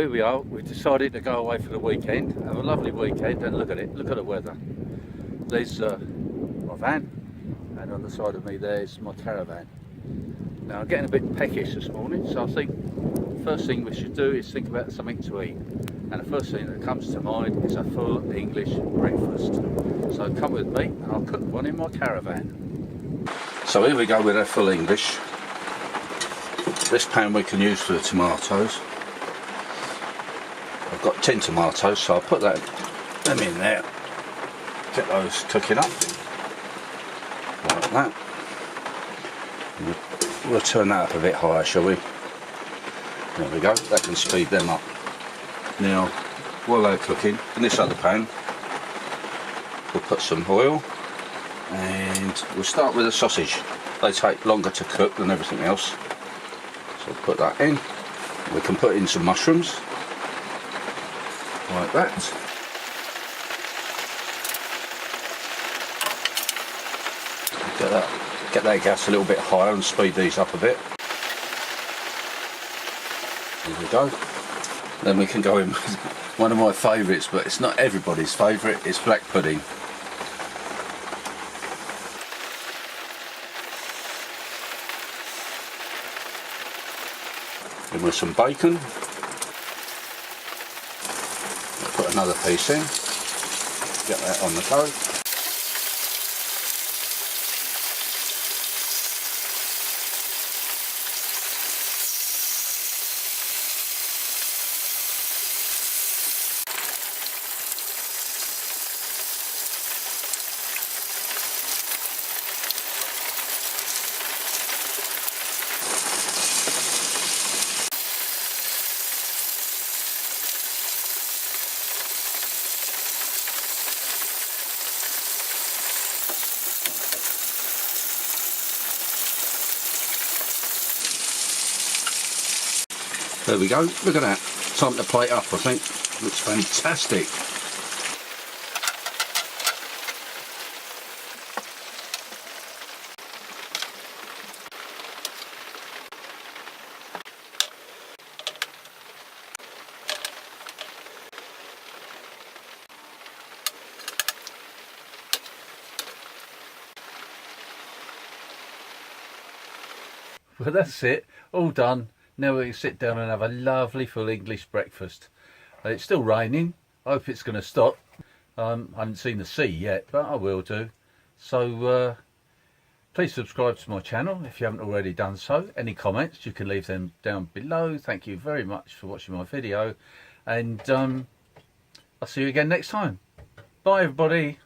here we are. We've decided to go away for the weekend, have a lovely weekend, and look at it, look at the weather. There's my van, and on the side of me there's my caravan. Now I'm getting a bit peckish this morning, so I think the first thing we should do is think about something to eat. And the first thing that comes to mind is a full English breakfast. So come with me and I'll cook one in my caravan. So here we go with our full English. This pan we can use for the tomatoes. I've got 10 tomatoes, so I'll put them in there. Get those cooking up like that. We'll turn that up a bit higher, shall we? There we go, that can speed them up. Now, while they're cooking, in this other pan, we'll put some oil, and we'll start with the sausage. They take longer to cook than everything else, so we'll put that in. We can put in some mushrooms, like that. Get that gas a little bit higher and speed these up a bit. There we go. Then we can go in with one of my favourites, but it's not everybody's favourite, it's black pudding. Then with some bacon. Put another piece in. Get that on the go. There we go, look at that. Time to plate up, I think. Looks fantastic. Well, that's it, all done. Now we can sit down and have a lovely full English breakfast. It's still raining. I hope it's going to stop. I haven't seen the sea yet, but I will do. So please subscribe to my channel if you haven't already done so. Any comments, you can leave them down below. Thank you very much for watching my video. And I'll see you again next time. Bye everybody.